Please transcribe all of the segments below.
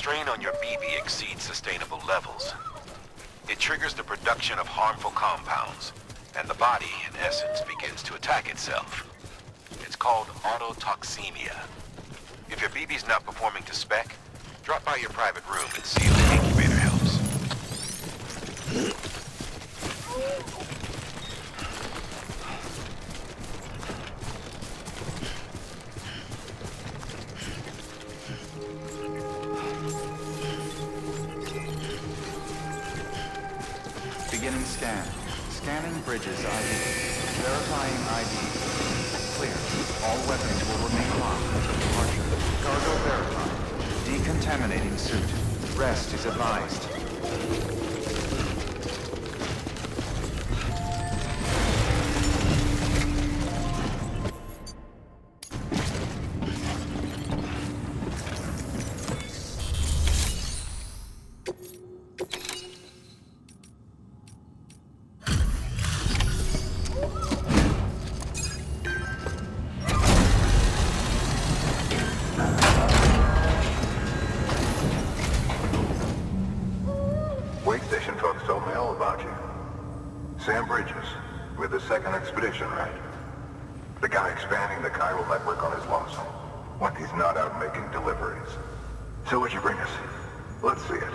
strain on your BB exceeds sustainable levels, it triggers the production of harmful compounds, and the body, in essence, begins to attack itself. It's called autotoxemia. If your BB's not performing to spec, drop by your private room and see if the incubator helps. Beginning scan. Scanning bridges ID. Verifying ID. Clear. All weapons will remain locked until departure. Cargo verified. Decontaminating suit. Rest is advised. Expedition, right? The guy expanding the chiral network on his loss. When he's not out making deliveries. So what'd you bring us? Let's see it.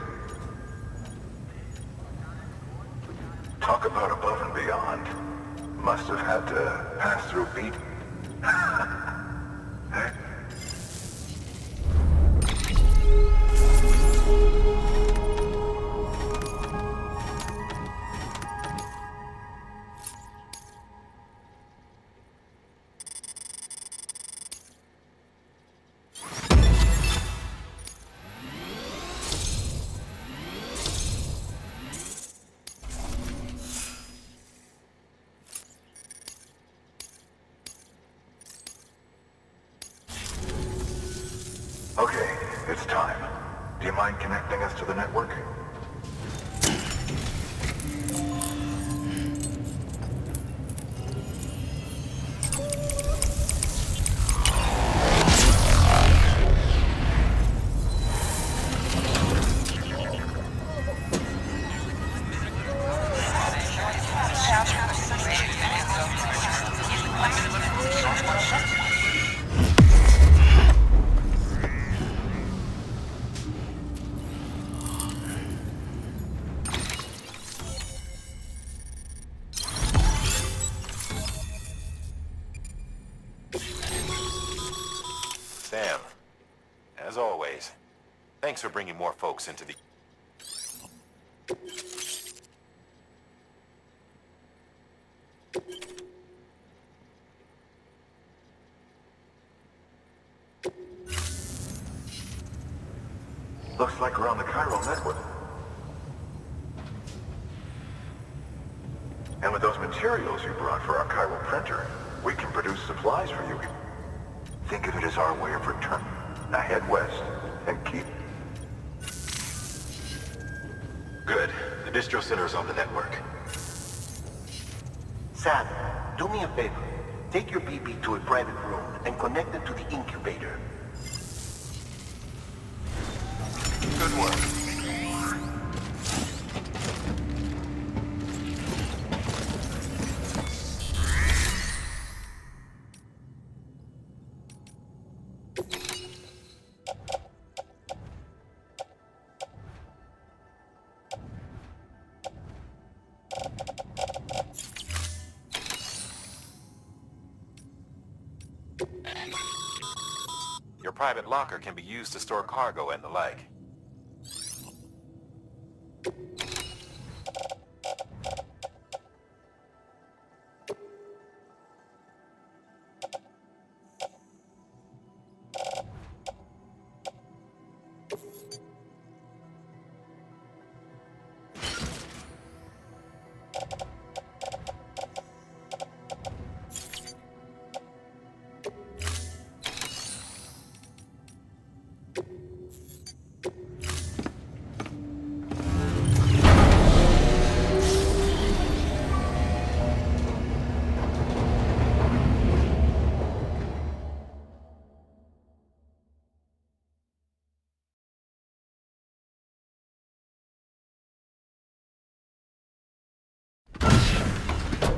Talk about above and beyond. Must have had to pass through beat. Hey? Okay, it's time. Do you mind connecting us to the network? Sam, as always, thanks for bringing more folks into the... Looks like we're on the chiral network. And with those materials you brought for our chiral printer, we can produce supplies for you. Think of it as our way of return. Now head west and keep... Good. The distro center is on the network. Sam, do me a favor. Take your BB to a private room and connect it to the incubator. Good work. Your private locker can be used to store cargo and the like.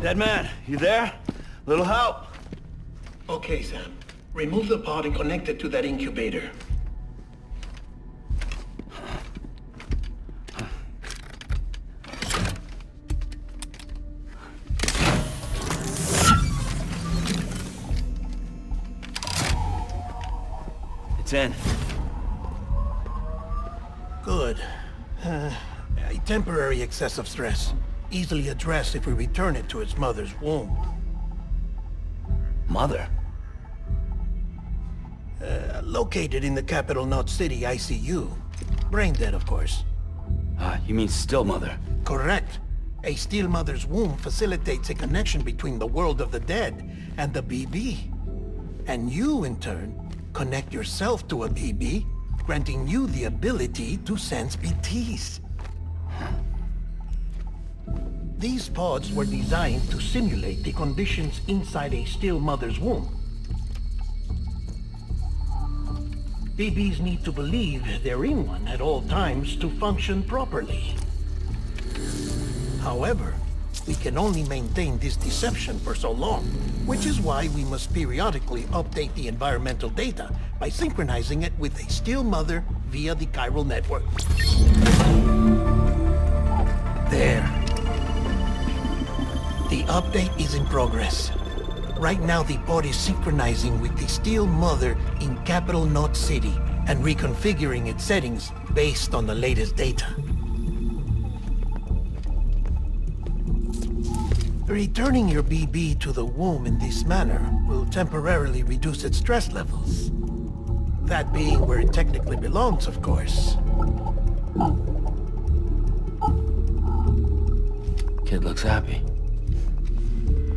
Dead man, you there? Little help? Okay, Sam. Remove the pod and connect it to that incubator. It's in. Good. A temporary excessive stress. Easily addressed if we return it to its mother's womb. Mother? Located in the capital Knot City ICU. Brain dead, of course. You mean still mother? Correct. A still mother's womb facilitates a connection between the world of the dead and the BB. And you, in turn, connect yourself to a BB, granting you the ability to sense BTs. These pods were designed to simulate the conditions inside a still mother's womb. BBs need to believe they're in one at all times to function properly. However, we can only maintain this deception for so long, which is why we must periodically update the environmental data by synchronizing it with a still mother via the chiral network. There. The update is in progress. Right now, the pod is synchronizing with the still mother in capital Knot City and reconfiguring its settings based on the latest data. Returning your BB to the womb in this manner will temporarily reduce its stress levels. That being where it technically belongs, of course. Kid looks happy.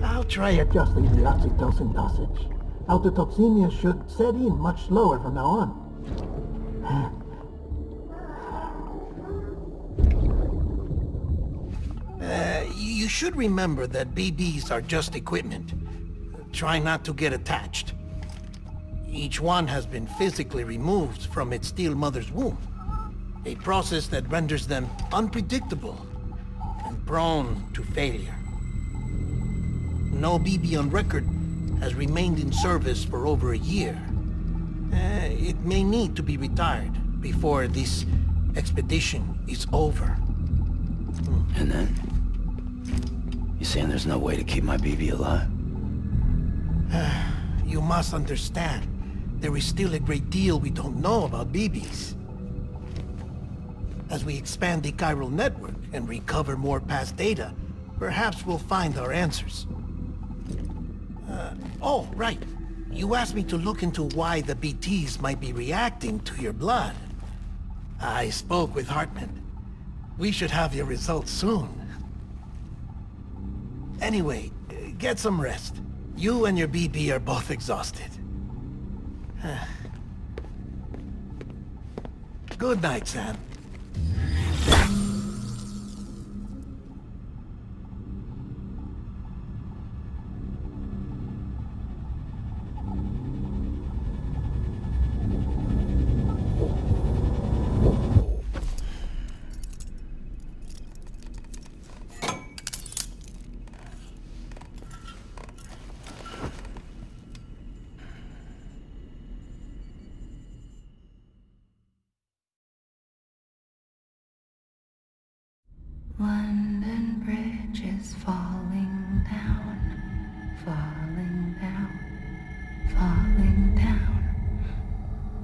I'll try adjusting the oxytocin dosage. Autotoxemia should set in much slower from now on. You should remember that BBs are just equipment. Try not to get attached. Each one has been physically removed from its still mother's womb. A process that renders them unpredictable and prone to failure. No BB on record has remained in service for over a year. It may need to be retired before this expedition is over. And then? You saying there's no way to keep my BB alive? You must understand, there is still a great deal we don't know about BBs. As we expand the chiral network and recover more past data, perhaps we'll find our answers. Oh, right. You asked me to look into why the BTs might be reacting to your blood. I spoke with Hartman. We should have your results soon. Anyway, get some rest. You and your BB are both exhausted. Good night, Sam. London Bridge is falling down, falling down, falling down.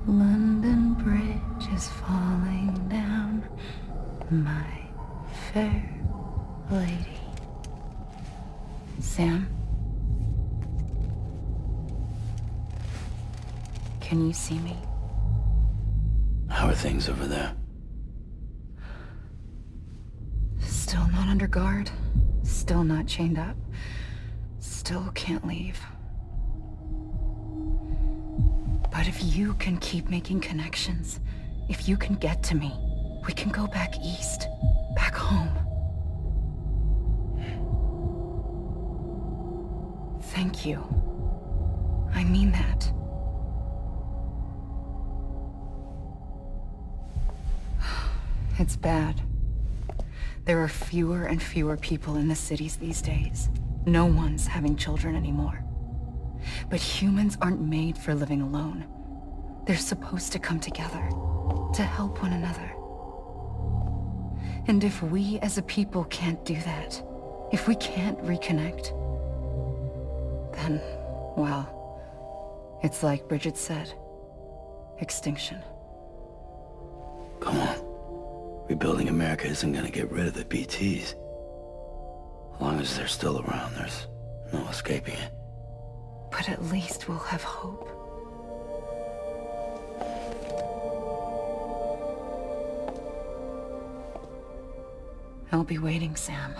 London Bridge is falling down, my fair lady. Sam? Can you see me? How are things over there? Still not under guard, still not chained up, still can't leave. But if you can keep making connections, if you can get to me, we can go back east, back home. Thank you. I mean that. It's bad. There are fewer and fewer people in the cities these days. No one's having children anymore. But humans aren't made for living alone. They're supposed to come together, to help one another. And if we as a people can't do that, if we can't reconnect, then, well, it's like Bridget said, extinction. Come on. Rebuilding America isn't gonna get rid of the BTs. As long as they're still around, there's no escaping it. But at least we'll have hope. I'll be waiting, Sam.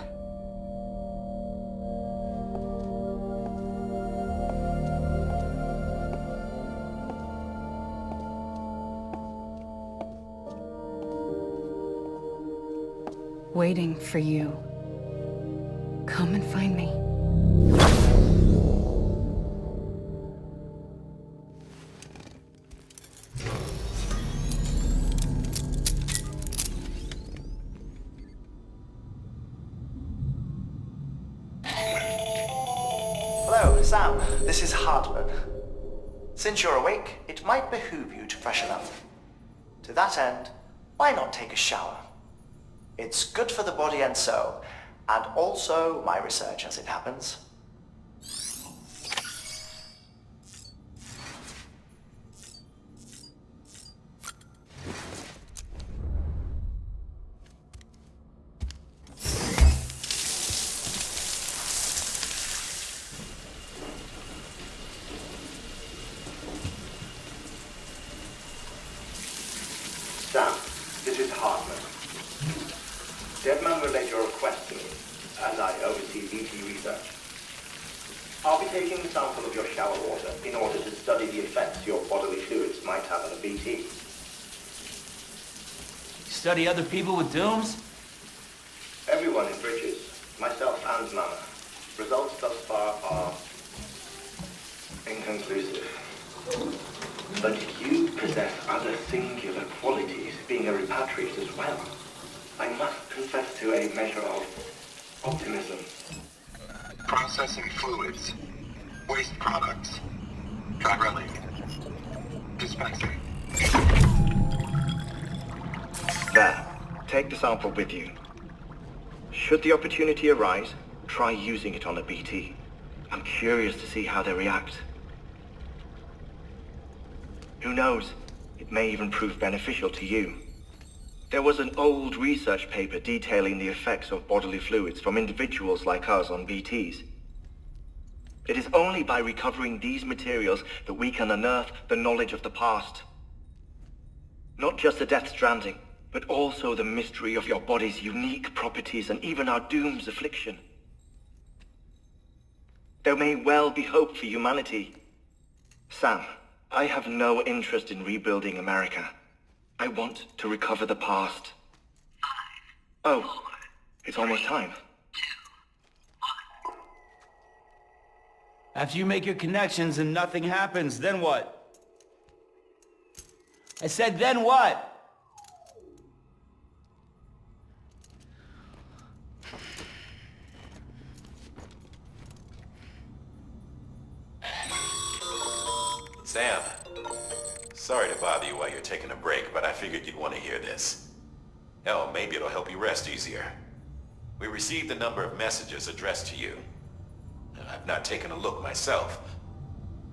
Waiting for you. Come and find me. Hello, Sam. This is Hartman. Since you're awake, it might behoove you to freshen up. To that end, why not take a shower? It's good for the body and soul, and also my research as it happens. Sam, this is Hartman. Deadman relayed your request to me, as I oversee BT research. I'll be taking a sample of your shower water in order to study the effects your bodily fluids might have on a BT. Study other people with dooms? Everyone in Bridges, myself and Mama. Results thus far are inconclusive. But you possess other singular qualities, being a repatriate as well. I must confess to a measure of optimism. Processing fluids. Waste products. Chiral. Dispensing. There. Take the sample with you. Should the opportunity arise, try using it on a BT. I'm curious to see how they react. Who knows? It may even prove beneficial to you. There was an old research paper detailing the effects of bodily fluids from individuals like us on BTs. It is only by recovering these materials that we can unearth the knowledge of the past. Not just the Death Stranding, but also the mystery of your body's unique properties and even our doom's affliction. There may well be hope for humanity. Sam, I have no interest in rebuilding America. I want to recover the past. 5, 4, oh, it's almost time. 2, 1. After you make your connections and nothing happens, then what? I said, then what? Sam, sorry to bother you while you're taking a break, but I figured you'd want to hear this. Hell, maybe it'll help you rest easier. We received a number of messages addressed to you. I've not taken a look myself,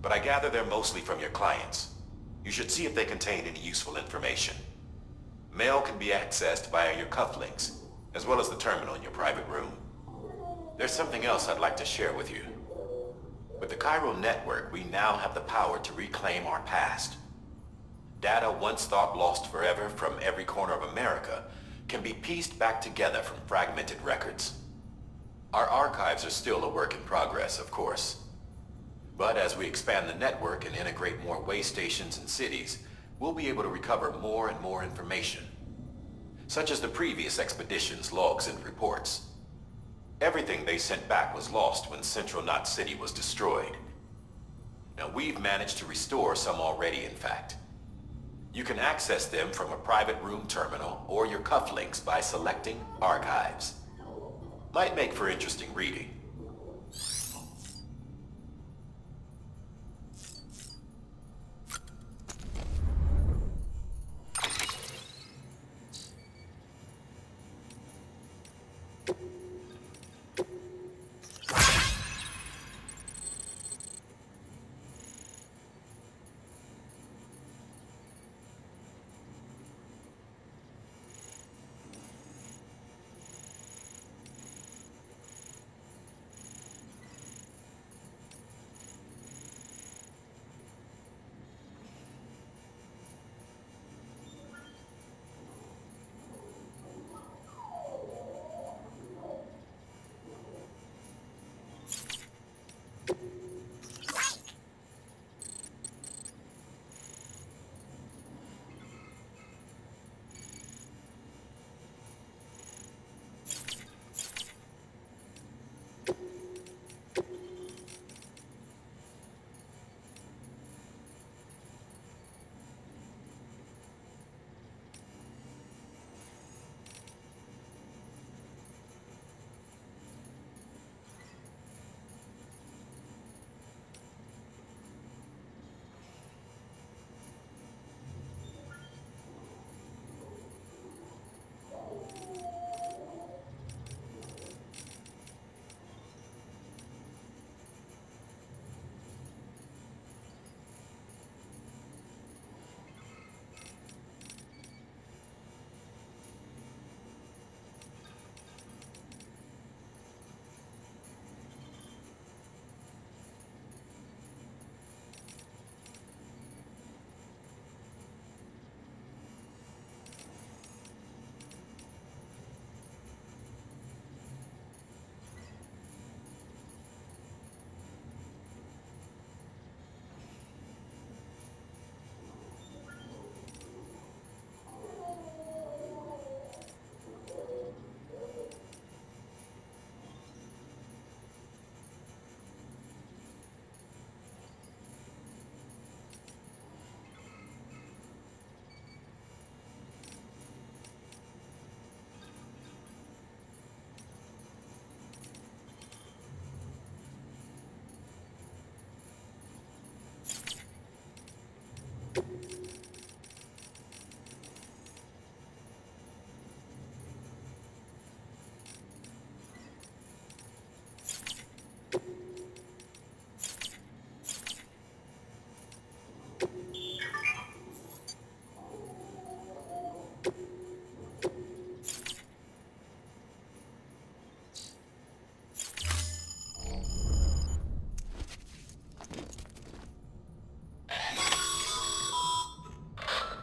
but I gather they're mostly from your clients. You should see if they contain any useful information. Mail can be accessed via your cufflinks, as well as the terminal in your private room. There's something else I'd like to share with you. With the Chiral network, we now have the power to reclaim our past. Data once thought lost forever from every corner of America can be pieced back together from fragmented records. Our archives are still a work in progress, of course. But as we expand the network and integrate more way stations and cities, we'll be able to recover more and more information, such as the previous expedition's logs and reports. Everything they sent back was lost when Central Knot City was destroyed. Now we've managed to restore some already, in fact. You can access them from a private room terminal or your cufflinks by selecting Archives. Might make for interesting reading.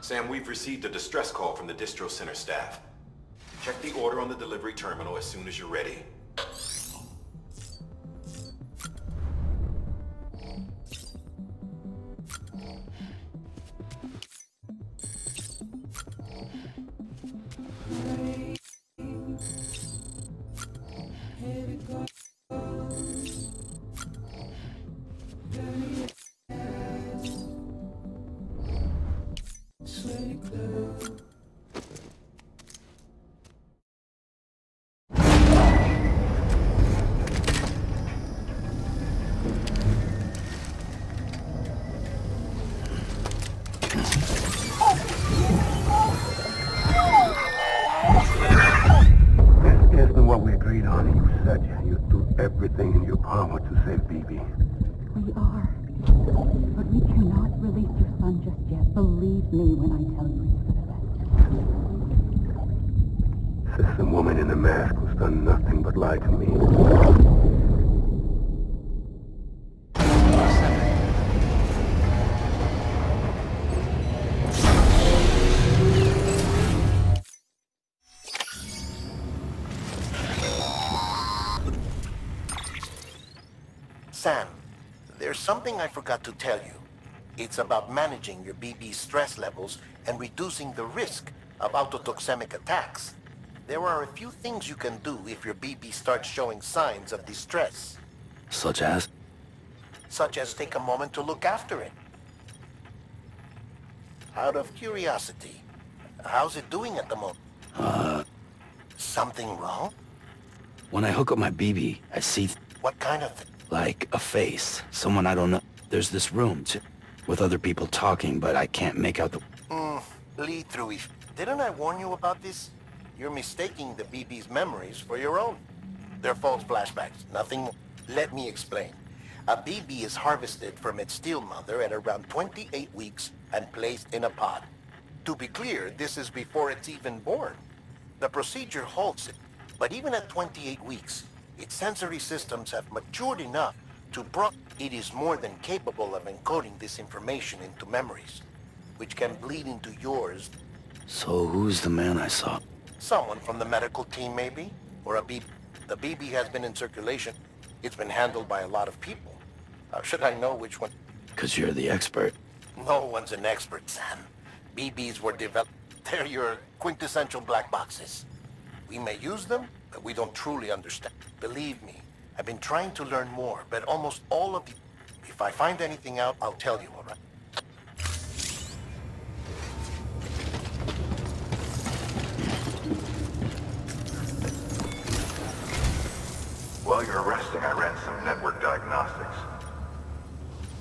Sam, we've received a distress call from the distro center staff. Check the order on the delivery terminal as soon as you're ready. Everything in your power to save BB. We are. But we cannot release your son just yet. Believe me when I tell you it's for the best. System woman in the mask who's done nothing but lie to me. Sam, there's something I forgot to tell you. It's about managing your BB stress levels and reducing the risk of autotoxemic attacks. There are a few things you can do if your BB starts showing signs of distress. Such as? Such as take a moment to look after it. Out of curiosity, how's it doing at the moment? Something wrong? When I hook up my BB, I see... What kind of thing? Like a face. Someone I don't know. There's this room, with other people talking, but I can't make out the... Lead through it. Didn't I warn you about this? You're mistaking the BB's memories for your own. They're false flashbacks, nothing more. Let me explain. A BB is harvested from its steel mother at around 28 weeks and placed in a pod. To be clear, this is before it's even born. The procedure halts it, but even at 28 weeks, its sensory systems have matured enough to it is more than capable of encoding this information into memories, which can bleed into yours. So who's the man I saw? Someone from the medical team, maybe? Or a BB. The BB has been in circulation. It's been handled by a lot of people. How should I know which one? 'Cause you're the expert. No one's an expert, Sam. BBs were developed. They're your quintessential black boxes. We may use them, but we don't truly understand. Believe me, I've been trying to learn more, but almost all of the... If I find anything out, I'll tell you, all right? While you're resting, I ran some network diagnostics.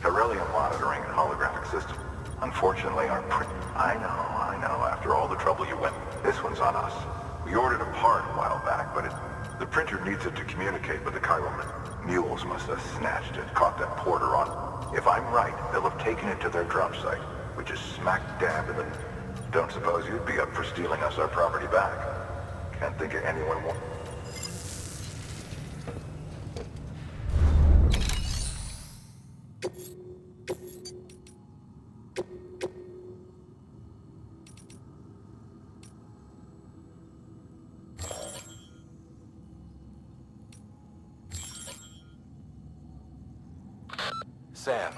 Beryllium monitoring and holographic system. Unfortunately, our I know, after all the trouble you went, this one's on us. We ordered a part a while back, but the printer needs it to communicate with the chiral. Mules must have snatched it, caught that porter on. If I'm right, they'll have taken it to their drop site, which is smack dab in the... Don't suppose you'd be up for stealing us our property back? Can't think of anyone more. Sam,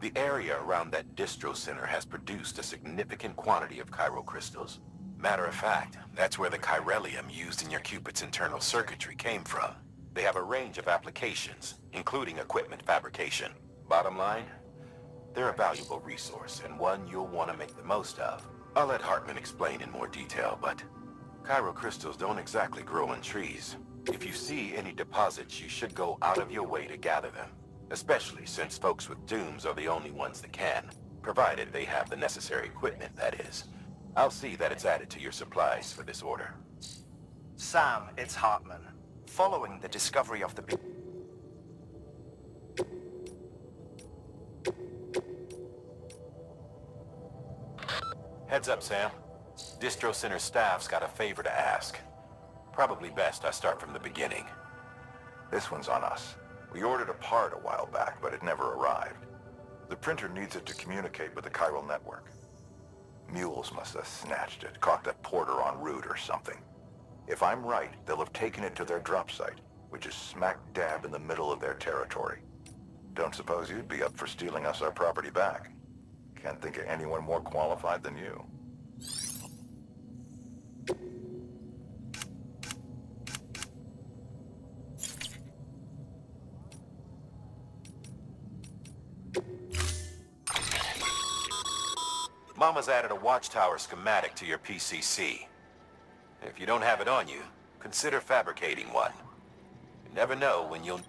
the area around that distro center has produced a significant quantity of chiral crystals. Matter of fact, that's where the chiralium used in your Cupid's internal circuitry came from. They have a range of applications, including equipment fabrication. Bottom line, they're a valuable resource and one you'll want to make the most of. I'll let Hartman explain in more detail, but chiral crystals don't exactly grow on trees. If you see any deposits, you should go out of your way to gather them. Especially since folks with dooms are the only ones that can, provided they have the necessary equipment, that is. I'll see that it's added to your supplies for this order. Sam, it's Hartman. Following the discovery of the... Heads up, Sam. Distro Center staff's got a favor to ask. Probably best I start from the beginning. This one's on us. We ordered a part a while back, but it never arrived. The printer needs it to communicate with the chiral network. Mules must have snatched it, caught the porter en route or something. If I'm right, they'll have taken it to their drop site, which is smack dab in the middle of their territory. Don't suppose you'd be up for stealing us our property back? Can't think of anyone more qualified than you. Mama's added a watchtower schematic to your PCC. If you don't have it on you, consider fabricating one. You never know when you'll...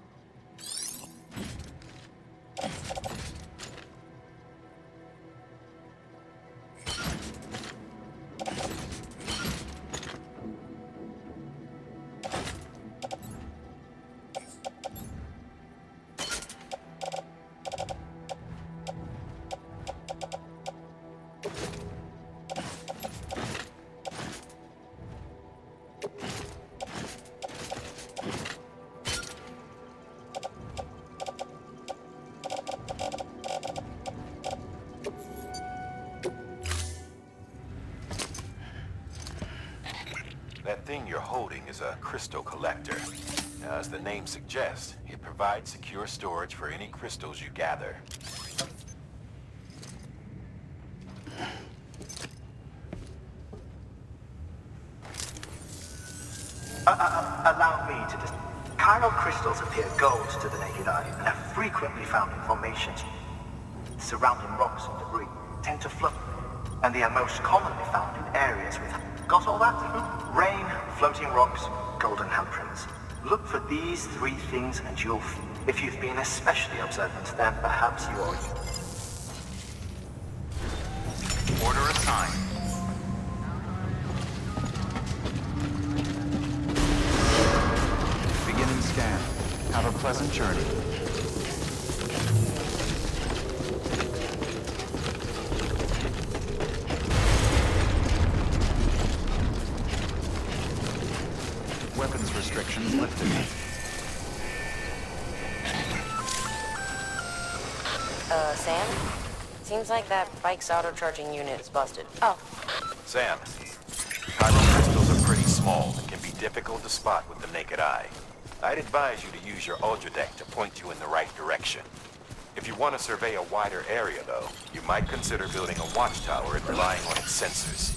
That thing you're holding is a crystal collector. Now, as the name suggests, it provides secure storage for any crystals you gather. Allow me to Chiral crystals appear gold to the naked eye and are frequently found in formations. Surrounding rocks and debris tend to float, and they are most commonly found in areas with... Got all that? Rain, floating rocks, golden handprints. Look for these three things and you'll... If you've been especially observant, then perhaps you're... Order assigned. Beginning scan. Have a pleasant journey. Weapons restrictions lifted. Sam? Seems like that bike's auto-charging unit is busted. Oh. Sam, chiral crystals are pretty small and can be difficult to spot with the naked eye. I'd advise you to use your ultra deck to point you in the right direction. If you want to survey a wider area, though, you might consider building a watchtower and relying on its sensors.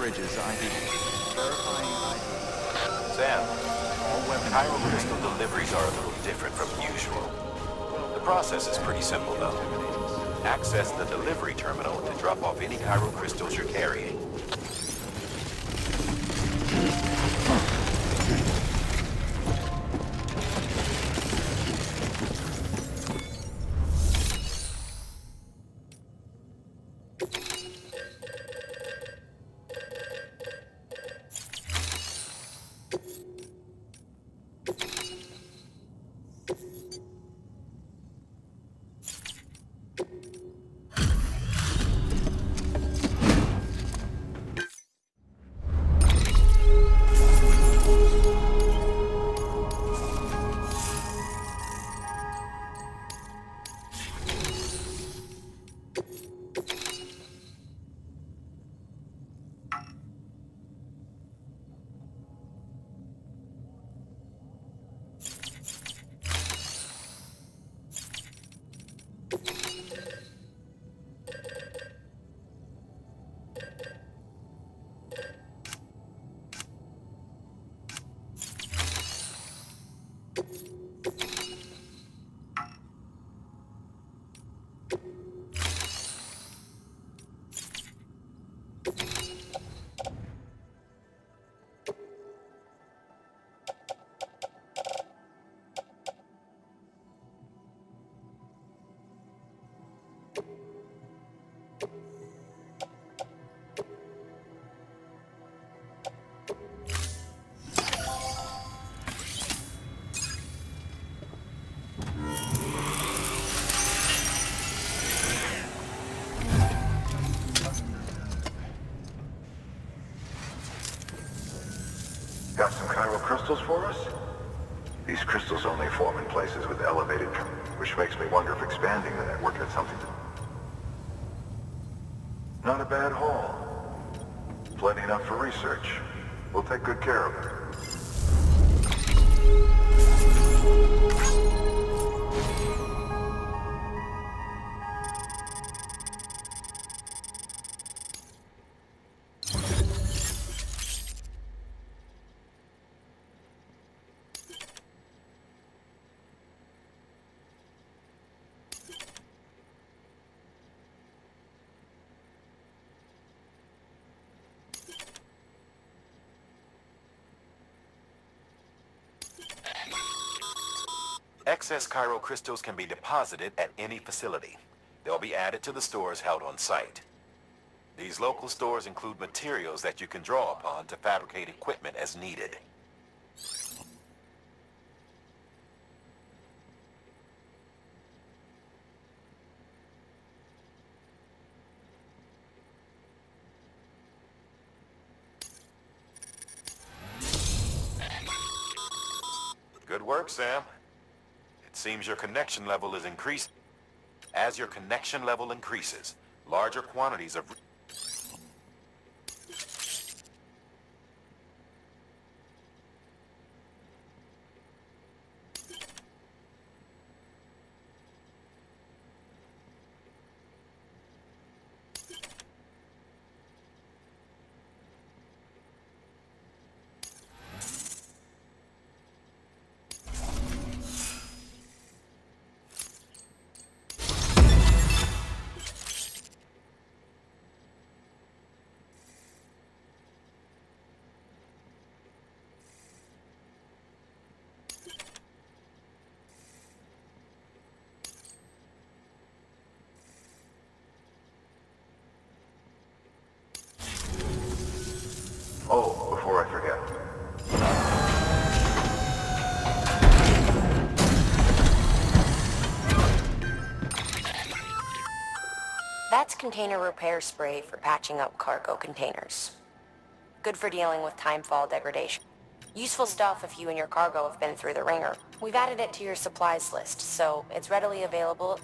bridges ID. Verifying ID. Sam, All weapons chiral will crystal remain locked. deliveries are a little different from usual. The process is pretty simple, though. Access the delivery terminal to drop off any chiral crystals you're carrying. Got some chiral crystals for us? These crystals only form in places with elevated, which makes me wonder if expanding the network had something to... Not a bad haul. Plenty enough for research. We'll take good care of it. Excess chiral crystals can be deposited at any facility. They'll be added to the stores held on site. These local stores include materials that you can draw upon to fabricate equipment as needed. Good work, Sam. It seems your connection level is increasing. As your connection level increases, larger quantities of... Oh, before I forget. That's container repair spray for patching up cargo containers. Good for dealing with timefall degradation. Useful stuff if you and your cargo have been through the ringer. We've added it to your supplies list, so it's readily available.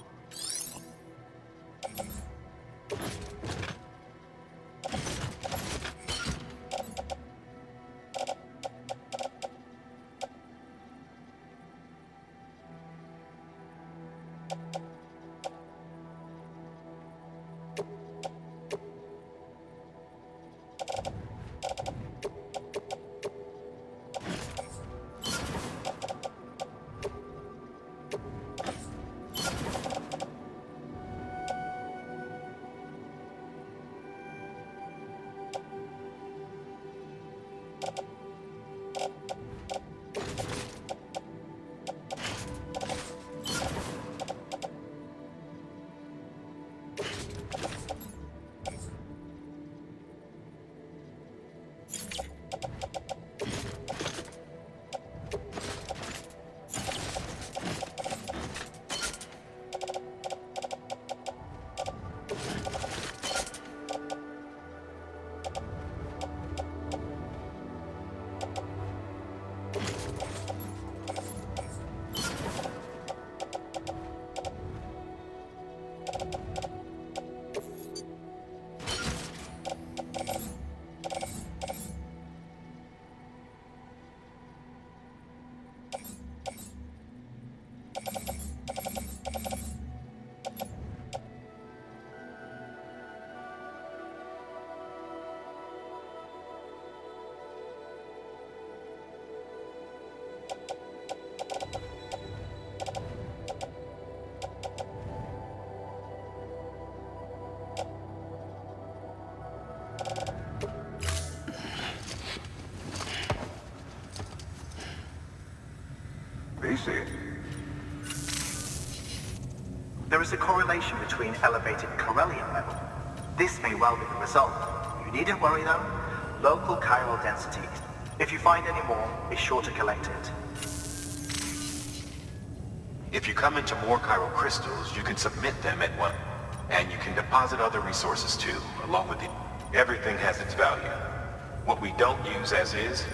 BC. There is a correlation between elevated Corellium level. This may well be the result. You needn't worry though. Local chiral density. If you find any more, be sure to collect it. If you come into more chiral crystals, you can submit them at one. And you can deposit other resources too, along with it. Everything has its value. What we don't use as is,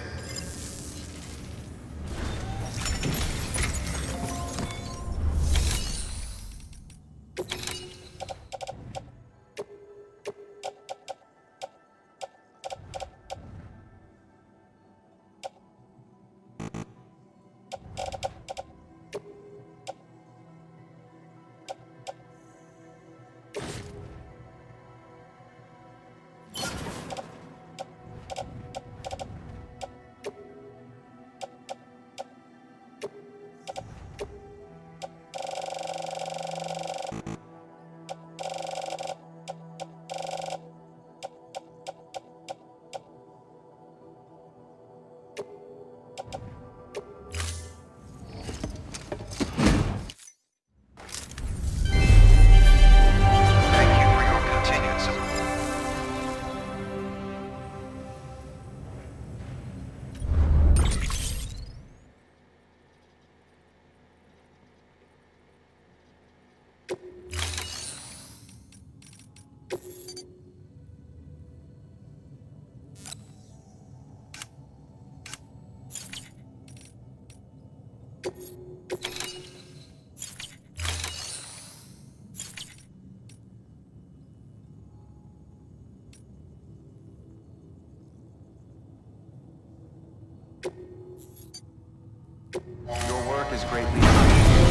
Your work is greatly appreciated.